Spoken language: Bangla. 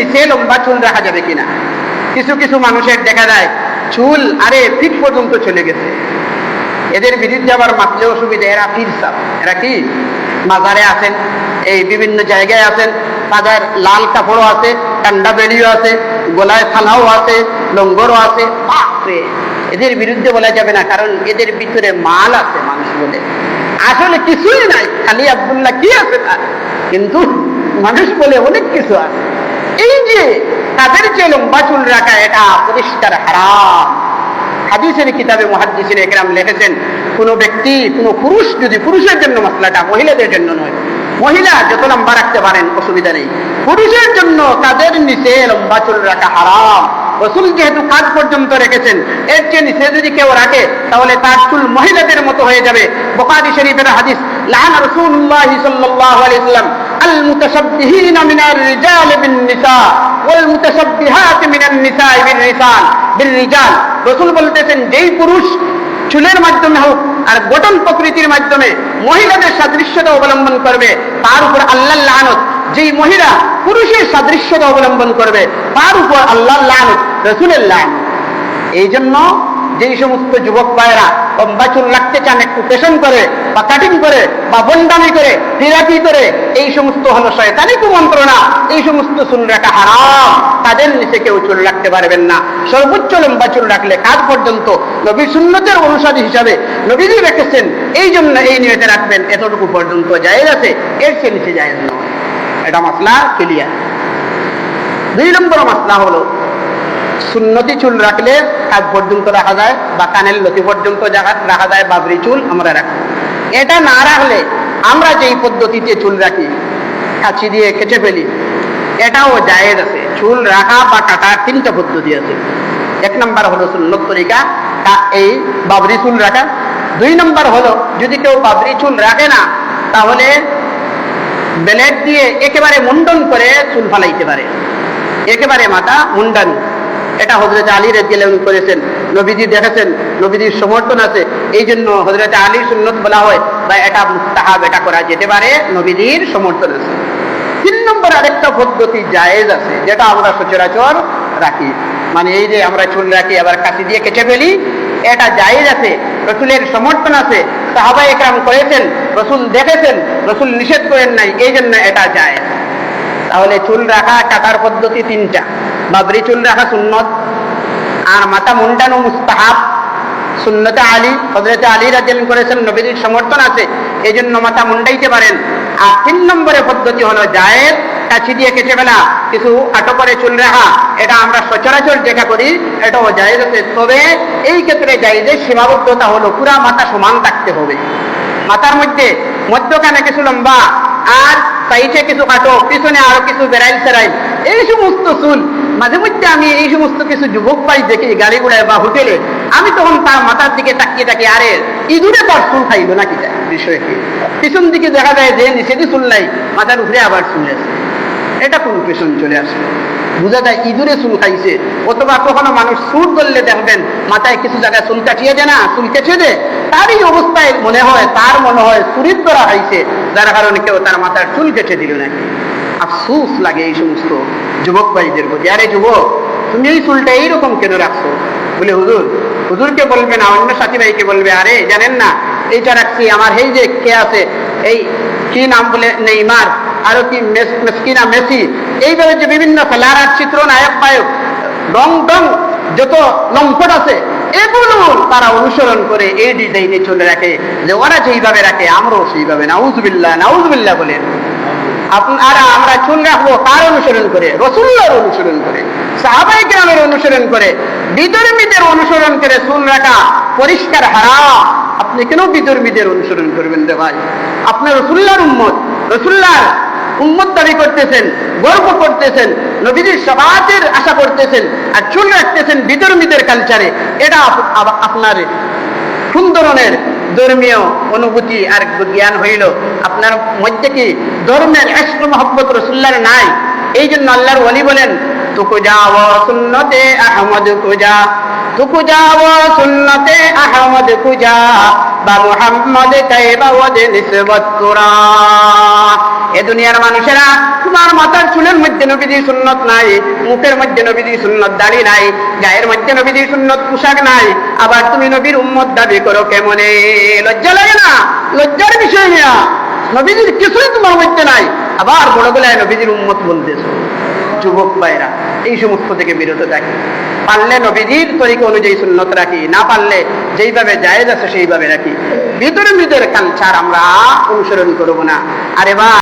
নিচে লম্বা চুল রাখা যাবে কিনা। কিছু কিছু মানুষের দেখা যায় চুল আরে পিঠ পর্যন্ত চলে গেছে, এদের বিরুদ্ধে আবার মাপলে অসুবিধা। এরা পীর সাহেব, এরা কি মাজারে আছেন, এই বিভিন্ন জায়গায় আছেন, তাদের লাল কাপড়ও আছে, ঠান্ডা বেলিও আছে, গলায় থালাও আছে, লঙ্গরও আছে। বাপরে, এদের বিরুদ্ধে বলা যাবে না, কারণ এদের ভিতরে মাল আছে। মানুষ বলে আসলে কিছুই নাই, খালি আব্দুল্লাহ কি আছে তার, কিন্তু মানুষ বলে অনেক কিছু আছে। এই যে তাদের যে লম্বা চুল রাখা, এটা পরিষ্কার হারাম। হাদিসের কিতাবে মুহাদ্দিসিন ইকরাম লিখেছেন, কোন ব্যক্তি, কোন পুরুষ যদি, পুরুষের জন্য মাসলাটা, মহিলাদের জন্য নয়, মহিলা যত লম্বা রাখতে পারেন অসুবিধা নেই, পুরুষের জন্য তাদের নিচে লম্বা চুল রাখা হারাম। রাসূল যেহেতু কাঁধ পর্যন্ত রেখেছেন, এর চেয়ে নিচে যদি কেউ রাখে তাহলে তার চুল মহিলাদের মতো হয়ে যাবে। বুখারী শরীফের হাদিস, লাআনা রাসূলুল্লাহ সাল্লাল্লাহু আলাইহি ওয়াসাল্লাম আল মুতাশাব্বিহিনা মিনার রিজাল বিন নিসা ওয়াল মুতাশাব্বিহাত মিনান নিসা বিল রিজাল। রাসূল বলতেছেন, যেই পুরুষ চুলের মাধ্যমে হোক আর গঠন প্রকৃতির মাধ্যমে মহিলাদের সাদৃশ্যতা অবলম্বন করবে, তার উপর আল্লাহর লানত। যেই মহিলা পুরুষের সাদৃশ্যতা অবলম্বন করবে, তার উপর আল্লাহর লানত, রাসূলের লানত। এই জন্য যেই সমস্ত যুবক ভাইয়েরা লম্বা চুল রাখতে চান, একটু ফ্যাশন করে বা কাটিং করে বা বন্ডামি করে, থেরাপি করে, এই সমস্ত হলো শয়তানি কুমন্ত্রণা। এই সমস্ত চুল রাখা হারাম, তাদের নিচে কেউ চুল রাখতে পারবেন না। সর্বোচ্চ লম্বা চুল রাখলে কাঁধ পর্যন্ত, নবীর সুন্নতের অনুসারী হিসাবে নবীজি রেখেছেন, এই জন্য এই নিয়তে রাখবেন, এতটুকু পর্যন্ত জায়েজ আছে, এর চেয়ে নিচে জায়েজ নয়। এটা মাসলা ক্লিয়ার। 2 নম্বর মাসলা হলো, সুন্নতি চুল রাখলে কাঁধ পর্যন্ত রাখা যায় বা কানের লতি পর্যন্ত রাখা যায়, বাবরি চুল আমরা রাখি। এটা না রাখলে আমরা যেই পদ্ধতিতে চুল রাখি, কাঁচি দিয়ে কেটে ফেলি, এটাও জায়েজ আছে। চুল রাখা বা কাটার 3টা পদ্ধতি আছে। 1 নম্বর হলো সুন্নত তরিকা, এই বাবরি চুল রাখা। 2 নম্বর হলো, যদি কেউ বাবরি চুল রাখে না, তাহলে ব্লেড দিয়ে একেবারে মুন্ডন করে চুল ফালাইতে পারে, একেবারে মাথা মুন্ডানো। এটা হযরত আলী রাদিয়াল্লাহু আনহু করেছেন, নবীজি দেখেছেন, নবীজির সমর্থন আছে, এই জন্য হযরত আলীর সুন্নত বলা হয়, বা এটা মুস্তাহাব, এটা করা যেতে পারে, নবীজির সমর্থন আছে। 3 নম্বর আরেকটা পদ্ধতি জায়েজ আছে, যেটা আমরা সচরাচর রাখি, মানে এই যে আমরা চুল রাখি আবার কাঁচি দিয়ে কেটে ফেলি, এটা জায়েজ আছে, রাসূলের সমর্থন আছে, সাহাবায়ে কেরাম করেছেন, রাসূল দেখেছেন, রাসূল নিষেধ করেন নাই, এই জন্য এটা জায়েজ। তাহলে চুল রাখা কাটার পদ্ধতি 3টা। বাবরি চুল রাখা সুন্নত, আর মাথা মুন্ডানো মুস্তাহাব, সুন্নতে আলী, হযরত আলী রাদিয়াল্লাহু আনহু করেছেন, নবীর সমর্থন আছে, এই জন্য মাথা মুন্ডাইতে পারেন। আর 3 নম্বরের পদ্ধতি হলো জায়েজ, কাঁচি দিয়ে কেটে ফেলা, কিছু আটো করে চুল রাখা, এটা আমরা সচরাচর যেটা করি, এটাও জায়েজ আছে। তবে এই ক্ষেত্রে জায়েজের সীমাবদ্ধতা হলো, পুরা মাথা সমান থাকতে হবে, মাথার মধ্যে মধ্যখানে কিছু লম্বা আর সাইডে কিছু কাটো, পিছনে আরো কিছু বেড়াইল সেরাইল, এই সমস্ত চুল। মাঝে মধ্যে আমি এই সমস্ত কিছু যুবক পাই দেখি গাড়ি ঘোড়ায় বা হোটেলে, আমি তখন তার মাথার দিকে তাকিয়ে থাকি, আরে ইঁদুরে তার চুল খাইলো নাকি, যায় বিষয় কি। পিছন দিকে দেখা যায় যে নিচে চুল নাই, মাথার উপরে আবার চুল আছে, এটা কোন পেছন চলে আসে, বোঝা যায় ইঁদুরে চুল খাইছে। অথবা কখনো মানুষ চুল ধরলে দেখবেন মাথায় কিছু জায়গায় চুল কাটিয়ে দেয় না, চুল কেটে দেয়, তারই অবস্থায় মনে হয়, তার মনে হয় চুরির দ্বারা খাইছে, যার কারণে কেউ তার মাথার চুল কেটে দিল নাকি। আফসোস লাগে এই সমস্ত যুবক ভাইদের প্রতি, আরে যুবক, তুমি এই চুলটা এইরকম কেন রাখছো? বলে হুজুরকে বলবে না, অন্য সাথী ভাইকে বলবে, আরে জানেন না এইটা রাখছি, আমার এই যে কে আছে, এই কি নাম বলে, নেইমার, আরো কি মেসকিনা, মেসি, এইভাবে যে বিভিন্ন খেলার চিত্র, নায়ক নায়ক, রং টং যত লম্পট আছে, এগুলো তারা অনুসরণ করে এই ডিজাইনে চলে রাখে, যে ওরা যেইভাবে রাখে আমরাও সেইভাবে। নাউজুবিল্লাহ, নাউজুবিল্লাহ বলেন। আপনারা আমরা চুল রাখবো কার অনুসরণ করে? রাসূলুল্লাহর অনুসরণ করে, সাহাবায়ে কেরামের অনুসরণ করে, বিধর্মীদের অনুসরণ করে চুল রাখা পরিষ্কার হারাম। আপনি কেন বিধর্মীদের অনুসরণ করবেন রে ভাই? আপনার রাসূলুল্লাহর উম্মত, রাসূলুল্লাহর উম্মত দাবি করতেছেন, গর্ব করতেছেন, নবীজির শাফাআতের আশা করতেছেন, আর চুল রাখতেছেন বিধর্মীদের কালচারে। এটা আপনার কোন ধরনের ধর্মীয় অনুভূতি আর জ্ঞান হইল? আপনার মধ্যে কি ধর্মের ইশক মহব্বত রাসূলুল্লাহর নাই? এই জন্য আল্লাহর ওলি বলেন, तुक जाओ सुन्नते अहमद कुजा, तुक जाओ सुन्नते अहमद कुजा, बा मुहम्मद तैयबा वदे निसबत तुरा। এ দুনিয়ার মানুষেরা তোমার মাথার চুলের মধ্যে নবীজির সুন্নত নাই, মুখের মধ্যে নবীজির সুন্নত দাড়ি নাই, গায়ের মধ্যে নবীজির সুন্নত পোশাক নাই, আবার তুমি নবীর উম্মত দাবি করো কেমনে? লজ্জা লাগে না? লজ্জার বিষয় নিয়া নবীজির কিছুই তোমার মধ্যে নাই, আবার বড় গলায় নবীজির উম্মত বলতেছো। যুবক ভাইরা, এই সমস্ত থেকে বিরত থাকি। পারলে নবীজির তরিকা অনুযায়ী সুন্নত রাখি, না পারলে যেইভাবে জায়েজ আছে সেইভাবে রাখি। ভিতরে কালচার আমরা অনুসরণ করবো না। আরে বা